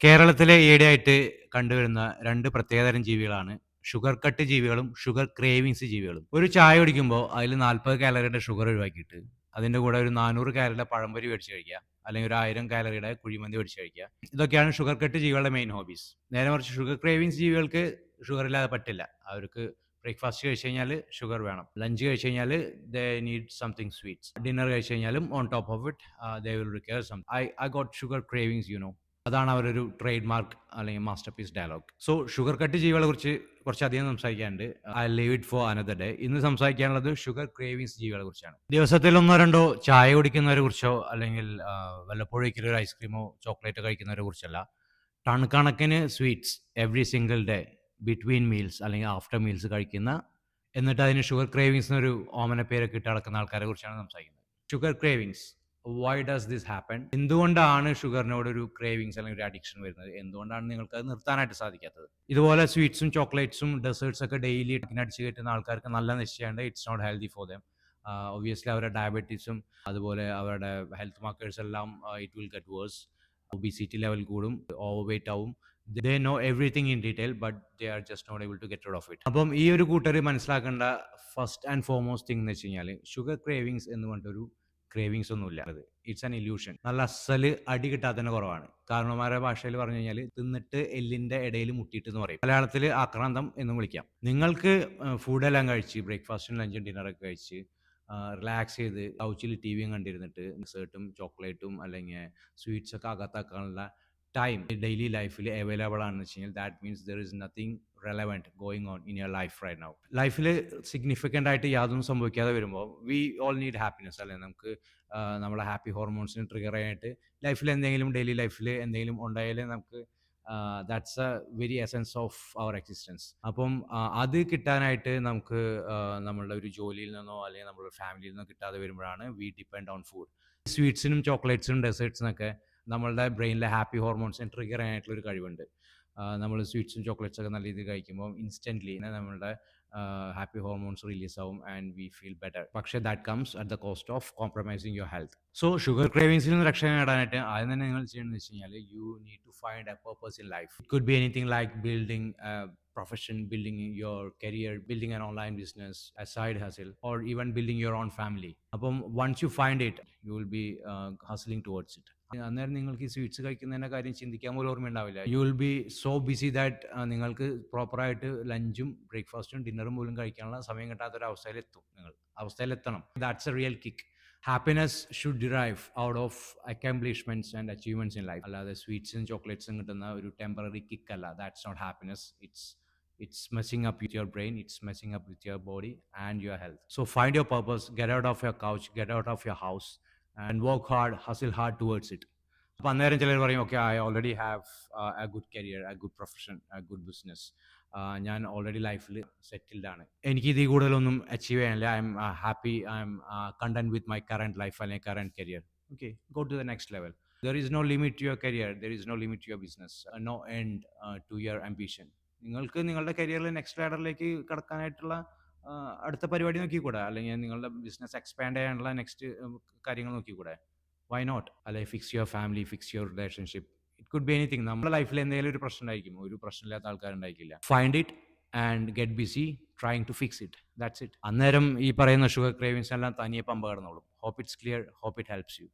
കേരളത്തിലെ ഈയിടെയായിട്ട് കണ്ടുവരുന്ന 2 പ്രത്യേകതരം ജീവികളാണ് ഷുഗർ കട്ട് ജീവികളും, ഷുഗർ ക്രേവിങ്സ് ജീവികളും. ഒരു ചായ കുടിക്കുമ്പോൾ അതിൽ 40 കാലറിയുടെ ഷുഗർ ഒഴിവാക്കിയിട്ട് അതിന്റെ കൂടെ ഒരു 400 കാലറിയുടെ പഴംപൊരി മേടിച്ച് കഴിക്കുക. അല്ലെങ്കിൽ ഒരു 1000 കാലറിയുടെ കുഴിമന്തി മേടിച്ച് കഴിക്കുക. ഇതൊക്കെയാണ് ഷുഗർ കട്ട് ജീവികളുടെ മെയിൻ ഹോബീസ്. നേരെ മറിച്ച് ഷുഗർ ക്രേവിങ്സ് ജീവികൾക്ക് ഷുഗർ ഇല്ലാതെ പറ്റില്ല. അവർക്ക് ബ്രേക്ക്ഫാസ്റ്റ് കഴിച്ച് കഴിഞ്ഞാൽ ഷുഗർ വേണം. ലഞ്ച് കഴിച്ച് കഴിഞ്ഞാൽ they need something sweets. Dinner കഴിച്ച് കഴിഞ്ഞാലും on top of it they will require some I got sugar cravings അതാണ് അവരൊരു ട്രേഡ് മാർക്ക് അല്ലെങ്കിൽ masterpiece dialogue. So sugar cut ജീവികളെ കുറിച്ച് കുറച്ചധികം സംസാരിക്കാനുണ്ട്. I leave it for another day. ഇന്ന് സംസാരിക്കാനുള്ളത് ഷുഗർ ക്രേവിങ്സ് ജീവികളെ കുറിച്ചാണ്. ദിവസത്തിൽ ഒന്നോ രണ്ടോ ചായ കുടിക്കുന്നവരെ കുറിച്ചോ അല്ലെങ്കിൽ വല്ലപ്പോഴും ഒരു ഐസ്ക്രീമോ ചോക്ലേറ്റോ കഴിക്കുന്നവരെ കുറിച്ചല്ല. ടൺ കണക്കിന് sweets every single day between meals അല്ലെങ്കിൽ ആഫ്റ്റർ മീൽസ് കഴിക്കുന്ന, എന്നിട്ട് അതിന് ഷുഗർ ക്രേവിങ്സ് എന്നൊരു ഓമന പേരൊക്കെ ഇട്ട് നടക്കുന്ന ആൾക്കാരെ കുറിച്ചാണ് സംസാരിക്കുന്നത്. Sugar cravings, why does this happen? എന്തുകൊണ്ടാണ് ഷുഗറിനോട് ഒരു ക്രേവിങ്സ് അല്ലെങ്കിൽ ഒരു അഡിക്ഷൻ വരുന്നത്? എന്തുകൊണ്ടാണ് നിങ്ങൾക്ക് അത് നിർത്താനായിട്ട് സാധിക്കാത്തത്? ഇതുപോലെ സ്വീറ്റ്സും ചോക്ലേറ്റ്സും ഡെസേർട്സ് ഒക്കെ ഡെയിലി അടിച്ചു കയറ്റുന്ന ആൾക്കാർക്ക് നല്ല നിശ്ചയമുണ്ട് it's not healthy for them. Obviously അവരുടെ ഡയബറ്റീസും അതുപോലെ അവരുടെ ഹെൽത്ത് മാർക്കേഴ്സ് എല്ലാം it will get worse. Obesity level കൂടും, ഓവർ വെയിറ്റ് ആവും. They know everything in detail but they are just not able to get rid of it. അപ്പം ഈ ഒരു കൂട്ടർ മനസ്സിലാക്കേണ്ട ഫസ്റ്റ് ആൻഡ് ഫോർമോസ്റ്റ് തിങ് എന്ന് വെച്ച് കഴിഞ്ഞാൽ ഷുഗർ ക്രേവിങ്സ് എന്ന് പറഞ്ഞിട്ടൊരു ക്രേവിങ്സ് ഒന്നുമില്ല. It's an illusion. നല്ല അസല് അടി കിട്ടാത്തതിന് കുറവാണ്. കാരണവന്മാരുടെ ഭാഷയിൽ പറഞ്ഞു കഴിഞ്ഞാൽ തിന്നിട്ട് എല്ലിന്റെ ഇടയിൽ മുട്ടിയിട്ട് എന്ന് പറയും. മലയാളത്തിൽ ആക്രാന്തം എന്ന് വിളിക്കാം. നിങ്ങൾക്ക് ഫുഡെല്ലാം കഴിച്ച് ബ്രേക്ക്ഫാസ്റ്റും ലഞ്ചും ഡിന്നറൊക്കെ കഴിച്ച് റിലാക്സ് ചെയ്ത് കൗച്ചിൽ ടി വിയും കണ്ടിരുന്നിട്ട് ഡെസേർട്ടും ചോക്ലേറ്റും അല്ലെങ്കിൽ സ്വീറ്റ്സ് ഒക്കെ അകത്താക്കാനുള്ള ടൈം ഡെയിലി ലൈഫിൽ അവൈലബിൾ ആണെന്ന് വെച്ച് കഴിഞ്ഞാൽ that means there is nothing relevant going on in your life right now. ലൈഫിൽ സിഗ്നിഫിക്കൻ്റ് ആയിട്ട് യാതൊന്നും സംഭവിക്കാതെ വരുമ്പോൾ വി ഓൾ നീഡ് ഹാപ്പിനെസ് അല്ലേ? നമുക്ക് നമ്മളെ ഹാപ്പി ഹോർമോൺസിന് ട്രിഗർ ചെയ്യാനായിട്ട് ലൈഫിൽ എന്തെങ്കിലും ഡെയിലി ലൈഫിൽ എന്തെങ്കിലും ഉണ്ടായാൽ നമുക്ക് that's a very essence of our existence. അപ്പം അത് കിട്ടാനായിട്ട് നമുക്ക് നമ്മളുടെ ഒരു ജോലിയിൽ നിന്നോ അല്ലെങ്കിൽ നമ്മുടെ ഫാമിലിയിൽ നിന്നോ കിട്ടാതെ വരുമ്പോഴാണ് വി ഡിപ്പെൻഡ് ഓൺ ഫുഡ്. സ്വീറ്റ്സിനും ചോക്ലേറ്റ്സിനും ഡെസേർട്സിനൊക്കെ നമ്മളുടെ ബ്രെയിനിലെ ഹാപ്പി ഹോർമോൺസിനെ ട്രിഗർ ചെയ്യാനായിട്ടുള്ള ഒരു കഴിവുണ്ട്. നമ്മൾ സ്വീറ്റ്സും ചോക്ലേറ്റ്സ് ഒക്കെ നല്ല രീതിയിൽ കഴിക്കുമ്പോൾ ഇൻസ്റ്റൻ്റ്ലി നമ്മളുടെ ഹാപ്പി ഹോർമോൺസ് റിലീസ് ആവും ആൻഡ് വി ഫീൽ ബെറ്റർ. പക്ഷേ that comes at the cost of compromising your health. So sugar ക്രേവിങ്സിൽ നിന്ന് രക്ഷ നേടാനായിട്ട് ആദ്യം തന്നെ നിങ്ങൾ ചെയ്യേണ്ടതെന്ന് വെച്ച് കഴിഞ്ഞാൽ you need to find a purpose in life. It could be anything like building profession, building your career, building an online business, a side hustle, or even building your own family. അപ്പം once you find it, you will be hustling towards it. അന്നേരം നിങ്ങൾക്ക് ഈ sweets കഴിക്കുന്നതിൻ്റെ കാര്യം ചിന്തിക്കാൻ പോലും ഓർമ്മയുണ്ടാവില്ല. You will be so busy that നിങ്ങൾക്ക് പ്രോപ്പറായിട്ട് ലഞ്ചും ബ്രേക്ക്ഫാസ്റ്റും ഡിന്നറും പോലും കഴിക്കാനുള്ള സമയം കിട്ടാത്തൊരു അവസ്ഥയിലെത്തണം. That's a real kick. Happiness should derive out of accomplishments and achievements in life. അല്ലാതെ സ്വീറ്റ്സും ചോക്ലേറ്റ്സും കിട്ടുന്ന ഒരു ടെമ്പററി കിക്ക് അല്ല. That's not happiness. It's messing up with your brain, it's messing up with your body and your health. So find your purpose, get out of your couch, get out of your house and work hard, hustle hard towards it. അപ്പോൾ അന്നേരം ചിലർ പറയും, okay, I already have a good career, a good profession, a good business. ഞാൻ already ലൈഫിൽ settled ആണ്, എനിക്ക് ഇതിൽ കൂടുതലൊന്നും അച്ചീവ് ചെയ്യാനില്ല. I'm happy, I'm content with my current life അല്ലെങ്കിൽ current career. Okay, go to the next level. There is no limit to your career, there is no limit to your business, no end to your ambition. നിങ്ങൾക്ക് നിങ്ങളുടെ കരിയറിൽ next ലാഡറിലേക്ക് കടക്കാനായിട്ടുള്ള അടുത്ത പരിപാടി നോക്കിക്കൂടെ? അല്ലെങ്കിൽ നിങ്ങളുടെ business expand ചെയ്യാനുള്ള next കാര്യങ്ങൾ നോക്കിക്കൂടെ? Why not? അല്ലെങ്കിൽ fix your family, fix your relationship. It could be anything. നമ്മുടെ ലൈഫിൽ എന്തെങ്കിലും ഒരു പ്രശ്നം ഉണ്ടായിരിക്കും, ഒരു പ്രശ്നമില്ലാത്ത ആൾക്കാരുണ്ടായിരിക്കില്ല. Find it and get busy trying to fix it. That's it. അന്നേരം ഈ പറയുന്ന ഷുഗർ ക്രേവിങ്സ് എല്ലാം തനിയെ പമ്പ കടന്നോളും. Hope it's clear, hope it helps U.